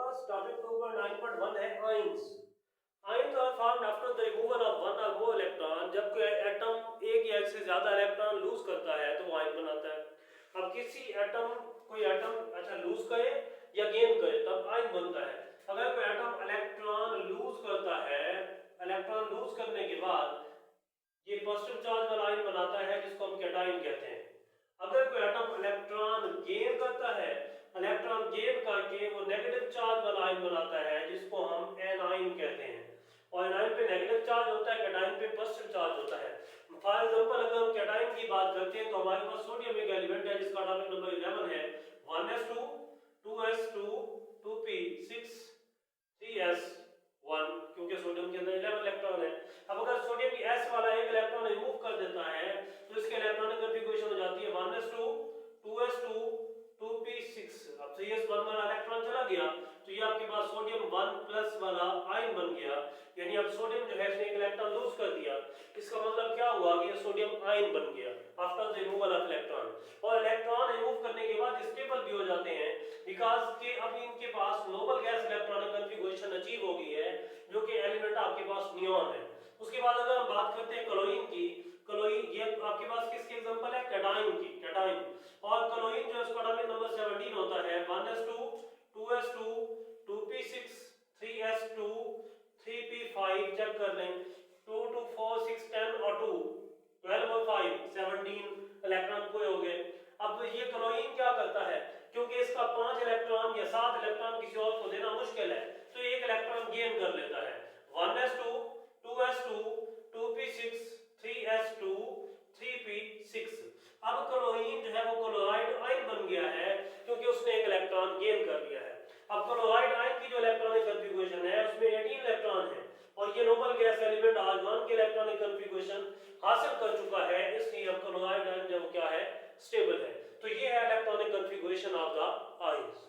पास topic 2.9.1 है ions. Ions are formed after the removal of one or more electron। जब कोई atom एक या एक से ज्यादा इलेक्ट्रॉन लूज करता है तो वो आयन बनाता है। अब कोई एटम अच्छा लूज करे या गेन करे तब आयन बनता है। अगर कोई एटम इलेक्ट्रॉन लूज करता है, इलेक्ट्रॉन लूज करने के बाद ये पॉजिटिव चार्ज वाला आयन बनाता है जिसको हम कैटायन कहते हैं। अगर कोई एटम इलेक्ट्रॉन गेन करता है, इलेक्ट्रॉन गेन करके वो नेगेटिव चार्ज वाला आयन बनाता है जिसको हम एनायन कहते हैं। और एनायन पे नेगेटिव चार्ज होता है, कैटायन पे पॉजिटिव चार्ज होता है। फॉर एग्जांपल अगर हम कैटायन की बात करते हैं तो हमारे पास सोडियम एक एलिमेंट है जिसका एटॉमिक नंबर 11 है, 1s2 2s2 2p6 3s1, क्योंकि सोडियम के अंदर 11 इलेक्ट्रॉन है। अब अगर सोडियम की s वाला एक इलेक्ट्रॉन रिमूव कर देता है तो इसके इलेक्ट्रॉनिक कॉन्फ़िगरेशन हो जाती है 1s2 2s2 2p6। अब 3s1 वाला इलेक्ट्रॉन चला गया तो ये आपके पास सोडियम 1+ वाला आयन बन गया। यानी अब सोडियम जो है इसने एक इलेक्ट्रॉन लूज कर दिया। इसका मतलब क्या हुआ कि ये सोडियम आयन बन गया after the removal of electron. और इलेक्ट्रॉन रिमूव करने के बाद स्टेबल भी हो जाते हैं बिकॉज़ के अब इनके पास noble gas electronic configuration achieve हो गई है जो कि एलिमेंट आपके पास नियॉन है। उसके बाद अगर हम बात करते हैं क्लोरीन की, क्लोरीन ये आपके पास किसकी एग्जांपल है, कैटायन की, कैटायन। और क्लोरीन जो इसका एटॉमिक नंबर 17 होता है, 1s2 2s2 2p6 3s2 3p5। Check कर लें 2 2 4 6 10 और 2 12 और 5 17 इलेक्ट्रॉन पूरे हो गए। अब ये क्लोरीन क्या करता है, क्योंकि इसका 5 इलेक्ट्रॉन या 7 इलेक्ट्रॉन किसी और को देना मुश्किल है तो एक इलेक्ट्रॉन गेन कर लेता है। 1s2 2s2 2p6 3s2 3p6। अब क्लोरीन जो है वो क्लोराइड आयन बन गया है क्योंकि उसने एक इलेक्ट्रॉन गेन कर लिया है। अब क्लोराइड आयन की जो इलेक्ट्रॉनिक कॉन्फ़िगरेशन है उसमें 18 इलेक्ट्रॉन है और ये नोबल गैस एलिमेंट आर्गन के इलेक्ट्रॉनिक कॉन्फ़िगरेशन हासिल कर चुका है, इसलिए अब क्लोराइड आयन जो क्या है, स्टेबल है। तो ये है electronic configuration of the ions.